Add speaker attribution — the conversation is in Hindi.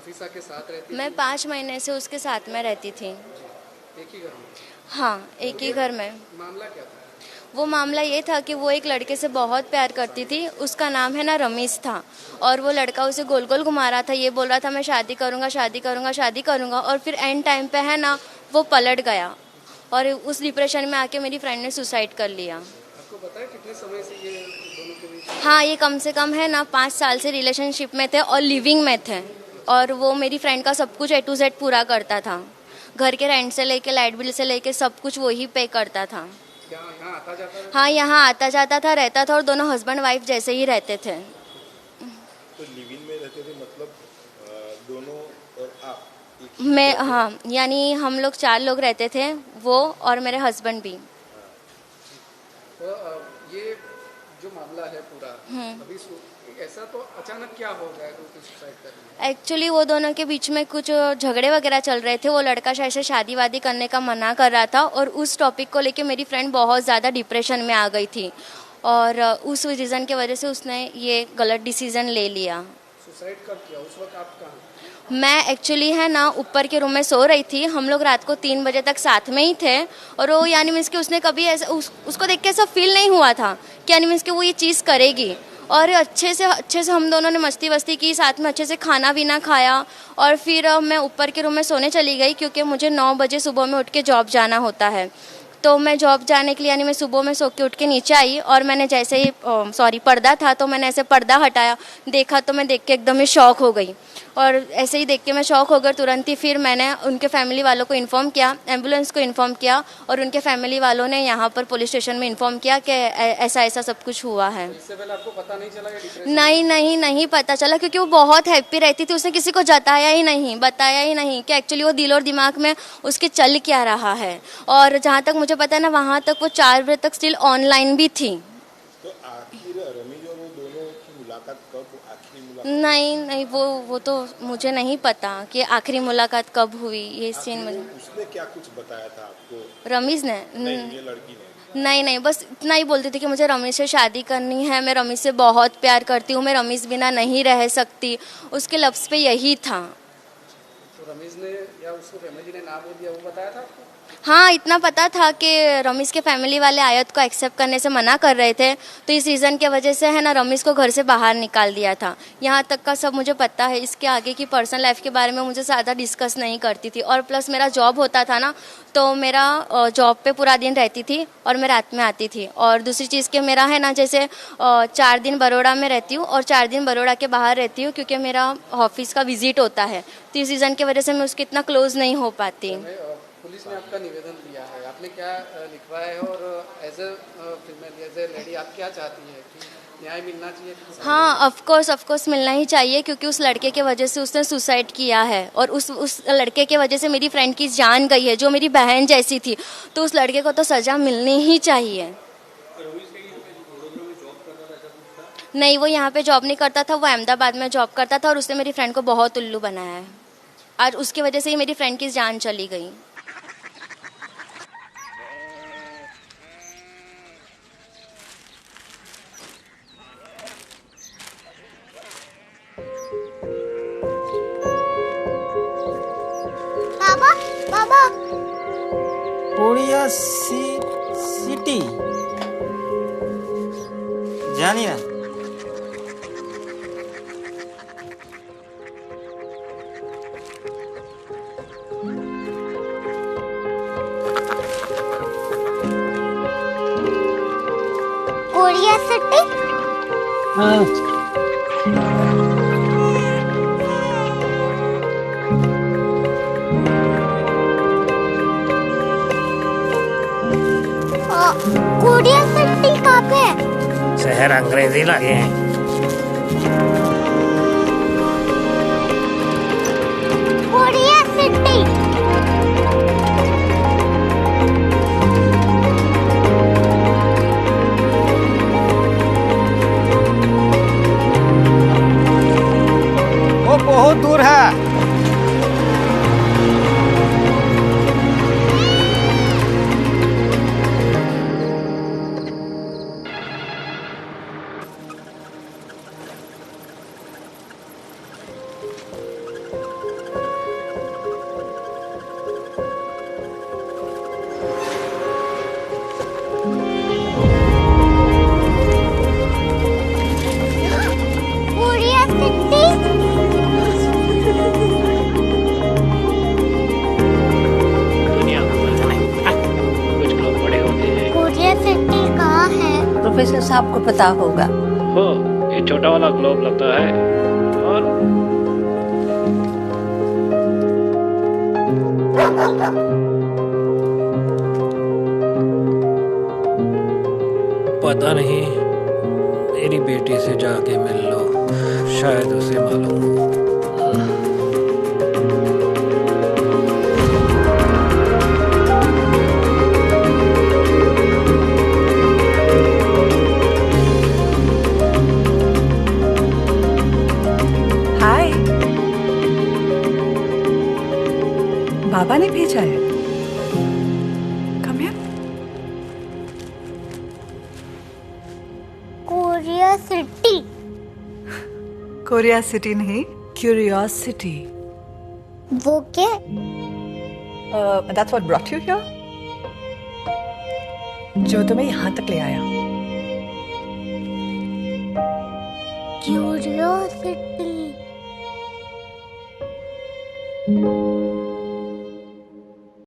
Speaker 1: नफीसा के साथ रहती
Speaker 2: मैं
Speaker 1: थी?
Speaker 2: 5 महीने से उसके साथ में रहती थी।
Speaker 1: एक ही घर में?
Speaker 2: हाँ, एक ही घर में।
Speaker 1: मामला क्या था?
Speaker 2: वो मामला ये था कि वो एक लड़के से बहुत प्यार करती थी, उसका नाम है ना रमीज था, और वो लड़का उसे गोल गोल घुमा रहा था, ये बोल रहा था मैं शादी करूँगा शादी करूँगा शादी करूँगा, और फिर एंड टाइम पे है ना वो पलट गया और उस डिप्रेशन में आके मेरी फ्रेंड ने सुसाइड कर लिया।
Speaker 1: आपको पता है कितने समय से ये दोनों के बीच?
Speaker 2: हाँ, ये कम से कम है ना 5 साल से रिलेशनशिप में थे और लिविंग में थे, और वो मेरी फ्रेंड का सब कुछ A to Z पूरा करता था। घर के रेंट से लेके लाइट बिल से लेके सब कुछ वही पे करता था।
Speaker 1: क्या यहाँ आता जाता था?
Speaker 2: हाँ, यहाँ आता जाता था, रहता था, और दोनों हस्बैंड वाइफ जैसे ही रहते थे।
Speaker 3: तो लिव इन में रहते थे मतलब दोनों और आप एक ही
Speaker 2: मैं,
Speaker 3: घर में?
Speaker 2: हाँ, यानी हम लोग 4 लोग रहते थे, वो और मेरे हस्बैंड भी।
Speaker 1: तो ये जो मामला है पूरा, अभी ऐसा तो अचानक क्या हो गया कि उसने सुसाइड कर लिया?
Speaker 2: एक्चुअली वो दोनों के बीच में कुछ झगड़े वगैरह चल रहे थे, वो लड़का शायद से शादी वादी करने का मना कर रहा था, और उस टॉपिक को लेके मेरी फ्रेंड बहुत ज़्यादा डिप्रेशन में आ गई थी, और उस रीज़न की वजह से उसने ये गलत डिसीज़न ले लिया।
Speaker 1: सुसाइड कब किया? उस वक्त आप कहाँ?
Speaker 2: मैं एक्चुअली है ना ऊपर के रूम में सो रही थी, हम लोग रात को 3 बजे तक साथ में ही थे, और वो यानी मीन्स कि उसने कभी ऐसा उसको देख के ऐसा फील नहीं हुआ था कि यानी मीन्स कि वो ये चीज़ करेगी, और अच्छे से हम दोनों ने मस्ती वस्ती की, साथ में अच्छे से खाना पीना खाया, और फिर मैं ऊपर के रूम में सोने चली गई क्योंकि मुझे 9 बजे सुबह में उठ के जॉब जाना होता है। तो मैं जॉब जाने के लिए यानी मैं सुबह में सो के उठ के नीचे आई, और मैंने जैसे ही पर्दा था, तो मैंने ऐसे पर्दा हटाया, देखा तो मैं देख के एकदम ही शॉक हो गई, और ऐसे ही देख के मैं शॉक हो गई। तुरंत ही फिर मैंने उनके फैमिली वालों को इन्फॉर्म किया, एम्बुलेंस को इन्फॉर्म किया, और उनके फैमिली वालों ने यहाँ पर पुलिस स्टेशन में इन्फॉर्म किया कि ऐसा ऐसा सब कुछ हुआ है।
Speaker 1: इससे पहले आपको पता नहीं चला ये डिप्रेशन?
Speaker 2: नहीं पता चला, क्योंकि वो बहुत हैप्पी रहती थी, उसने किसी को बताया ही नहीं, बताया ही नहीं कि एक्चुअली वो दिल और दिमाग में उसके चल क्या रहा है। और जहाँ तक मुझे पता है ना, वहाँ तक वो 4 बजे तक स्टिल ऑनलाइन भी थी।
Speaker 3: तो आखिर रमीज और वो दोनों की मुलाकात कब, आखिरी मुलाकात?
Speaker 2: नहीं, वो तो मुझे नहीं पता कि आखिरी मुलाकात कब हुई, ये सीन मुझे।
Speaker 3: उसने क्या कुछ बताया था आपको?
Speaker 2: रमीज ने
Speaker 3: नहीं, ये लड़की ने।
Speaker 2: नहीं, बस इतना ही बोलती थी कि मुझे रमीज से शादी करनी है, मैं रमीज से बहुत प्यार करती हूँ, मैं रमीज बिना नहीं रह सकती, उसके लफ्ज़ पे यही था।
Speaker 1: तो रमीज ने या उसको फैमिली ने ना बोल दिया, वो बताया था आपको?
Speaker 2: हाँ, इतना पता था कि रमीज के फैमिली वाले आयत को एक्सेप्ट करने से मना कर रहे थे, तो इस रीज़न की वजह से है ना रमीज को घर से बाहर निकाल दिया था। यहाँ तक का सब मुझे पता है, इसके आगे की पर्सनल लाइफ के बारे में मुझे ज़्यादा डिस्कस नहीं करती थी, और प्लस मेरा जॉब होता था ना, तो मेरा जॉब पे पूरा दिन रहती थी और मैं रात में आती थी। और दूसरी चीज़ कि मेरा है ना जैसे 4 दिन बड़ौदा में रहती हूँ और 4 दिन बड़ौदा के बाहर रहती हूँ, क्योंकि मेरा ऑफिस का विजिट होता है, तो इस रीज़न की वजह से मैं उसके इतना क्लोज नहीं हो पाती।
Speaker 1: पुलिस ने आपका निवेदन लिया है, आपने क्या लिखवाया है, और as a female, as a lady आप क्या चाहती है कि न्याय मिलना चाहिए?
Speaker 2: हाँ, ऑफ कोर्स मिलना ही चाहिए, क्योंकि उस लड़के के वजह से उसने सुसाइड किया है, और उस लड़के के वजह से मेरी फ्रेंड की जान गई है, जो मेरी बहन जैसी थी, तो उस लड़के को तो सज़ा मिलनी ही चाहिए। नहीं, वो यहाँ पे जॉब नहीं करता था, वो अहमदाबाद में जॉब करता था, और उसने मेरी फ्रेंड को बहुत उल्लू बनाया है। आज उसकी वजह से ही मेरी फ्रेंड की जान चली गई।
Speaker 4: बाबा
Speaker 5: कोरिया सिटी জানি না।
Speaker 4: Korea city?
Speaker 5: হ্যাঁ,
Speaker 4: कोरिया सिटी कहाँ पे है?
Speaker 6: शहर अंग्रेजी लगे हैं।
Speaker 4: Korea city.
Speaker 5: वो बहुत दूर है।
Speaker 7: साहब को पता होगा।
Speaker 6: हो, ये छोटा वाला ग्लोब लगता है। और पता नहीं, मेरी बेटी से जाके मिल लो, शायद उसे मालूम हो।
Speaker 8: हाय, बाबा ने भेजा है। Come here.
Speaker 4: Korea city.
Speaker 8: Korea city नहीं, क्यूरियोसिटी।
Speaker 4: वो क्या?
Speaker 8: That's what brought you here? जो तुम्हें यहाँ तक ले आया।
Speaker 4: क्यूरियोसिटी।